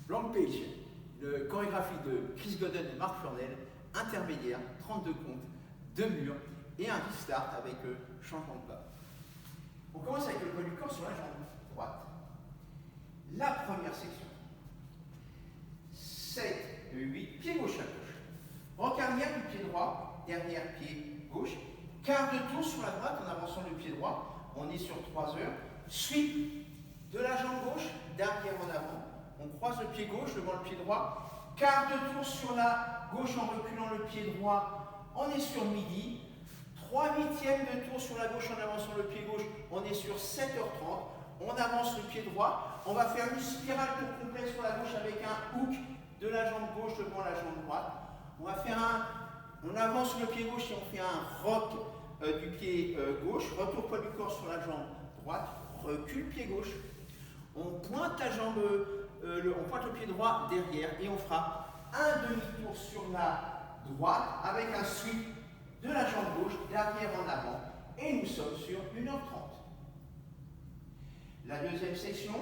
Blank Page, une chorégraphie de Chris Godden et Mark Furnell, intermédiaire, 32 comptes, 2 murs et un restart avec changement de pas. On commence avec le poids du corps sur la jambe droite. La première section. 7, 8, pied gauche à gauche. Rock arrière du pied droit, derrière pied gauche. Quart de tour sur la droite en avançant le pied droit. On est sur 3 heures. Sweep de la jambe gauche, d'arrière en avant. On croise le pied gauche devant le pied droit. Quart de tour sur la gauche en reculant le pied droit. On est sur midi. 3/8 de tour sur la gauche en avançant le pied gauche. On est sur 7h30. On avance le pied droit. On va faire une spirale pour complet sur la gauche avec un hook de la jambe gauche devant la jambe droite. On avance le pied gauche et on fait un rock du pied gauche. Retour poids du corps sur la jambe droite. Recule pied gauche. On pointe la jambe, on pointe le pied droit derrière et on fera un demi-tour sur la droite avec un sweep de la jambe gauche d'arrière en avant. Et nous sommes sur 1h30. La deuxième section,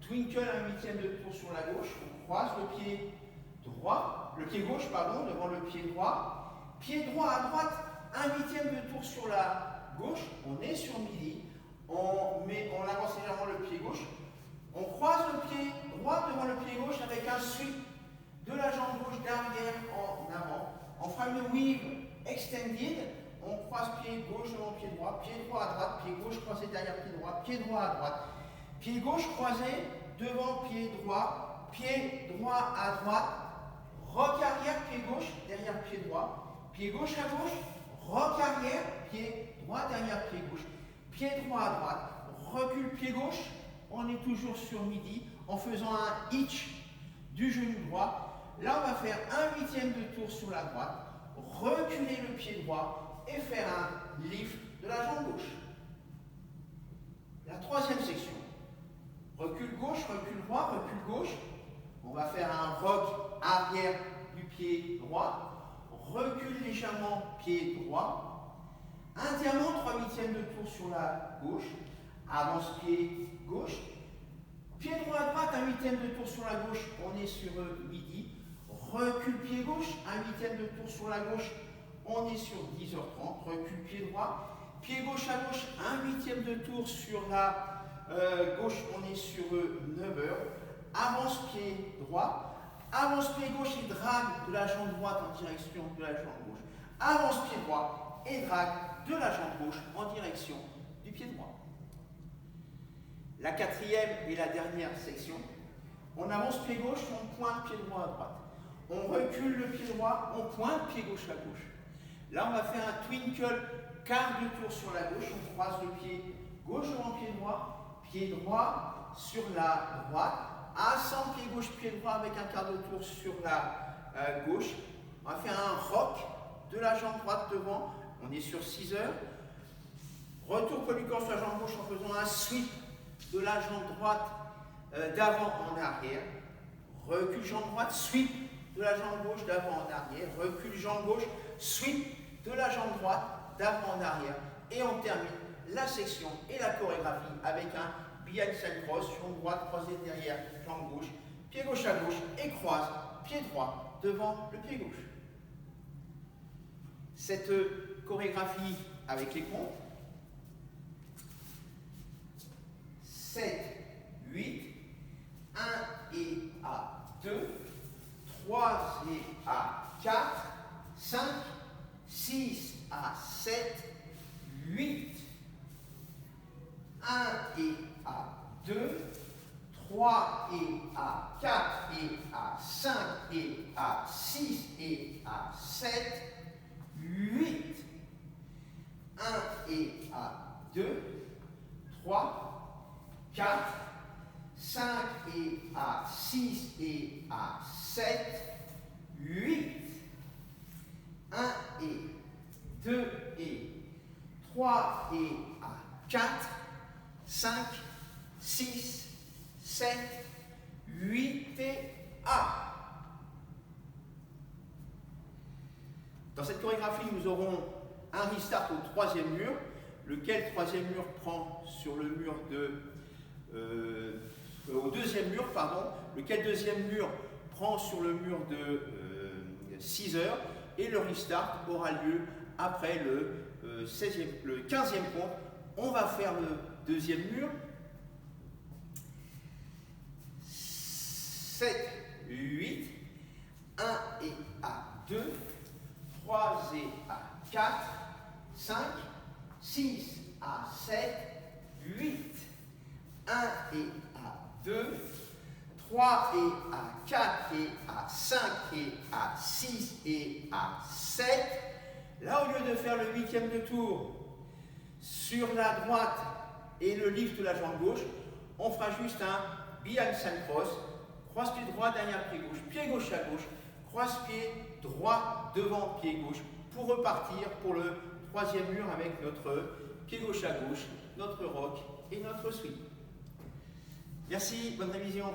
twinkle un 1/8 de tour sur la gauche. On croise le pied gauche devant le pied droit. Pied droit à droite, 1/8 de tour sur la gauche. On est sur midi. On avance légèrement le pied gauche. On croise le pied droit devant le pied gauche avec un sweep de la jambe gauche d'arrière en avant. On fera une weave extended. On croise pied gauche devant pied droit à droite, pied gauche croisé derrière pied droit à droite. Pied gauche croisé devant pied droit à droite. Rock arrière, pied gauche derrière pied gauche à gauche, rock arrière, pied droit derrière pied gauche. Pied droit à droite, recule pied gauche, on est toujours sur midi, en faisant un hitch du genou droit. Là, on va faire 1/8 de tour sur la droite, reculer le pied droit et faire un lift de la jambe gauche. La troisième section, recule gauche, recule droit, recule gauche. On va faire un rock arrière du pied droit, recule légèrement pied droit. Un diamant, 3/8 de tour sur la gauche, avance pied gauche, pied droit à droite, 1/8 de tour sur la gauche, on est sur midi, recule pied gauche, 1/8 de tour sur la gauche, on est sur 10h30, recule pied droit, pied gauche à gauche, 1/8 de tour sur la gauche, on est sur 9h, avance pied droit, avance pied gauche et drague de la jambe droite en direction de la jambe gauche, avance pied droit et drague de la jambe gauche en direction du pied droit. La quatrième et la dernière section, on avance pied gauche, on pointe pied droit à droite. On recule le pied droit, on pointe pied gauche à gauche. Là, on va faire un twinkle, quart de tour sur la gauche, on croise le pied gauche devant pied droit sur la droite, ascend pied gauche, pied droit avec un quart de tour sur la gauche. On va faire un rock de la jambe droite devant. On est sur 6 heures. Retour poids du corps sur la jambe gauche en faisant un sweep de la jambe droite d'avant en arrière. Recule jambe droite, sweep de la jambe gauche d'avant en arrière. Recule jambe gauche, sweep de la jambe droite d'avant en arrière. Et on termine la section et la chorégraphie avec un behind side cross, jambe droite croisée derrière jambe gauche, pied gauche à gauche et croise pied droit devant le pied gauche. Cette chorégraphie avec les comptes, 7, 8, 1 et à 2, 3 et à 4, 5, 6 à 7, 8, 1 et à 2, 3 et à 4 et à 5 et à 6 et à 7, 8, 1 et à 2, 3, 4, 5 et à 6 et à 7, 8, 1 et 2 et 3 et à 4, 5, 6, 7, 8 et à. Dans cette chorégraphie, nous aurons un restart au troisième mur, lequel troisième mur prend sur le mur de au deuxième mur, pardon, lequel deuxième mur prend sur le mur de 6 heures, et le restart aura lieu après le 15e compte. On va faire le deuxième mur. 7, 8, 1 et à 2, 3 et à 4, 5, 6 à 7, 8, 1 et à 2, 3 et à 4 et à 5 et à 6 et à 7. Là, au lieu de faire le 8e de tour sur la droite et le lift de la jambe gauche, on fera juste un behind side cross, croise-pied droit derrière pied gauche à gauche, croise-pied droit devant pied gauche, pour repartir pour le troisième mur avec notre pied gauche à gauche, notre rock et notre sweep. Merci, bonne révision.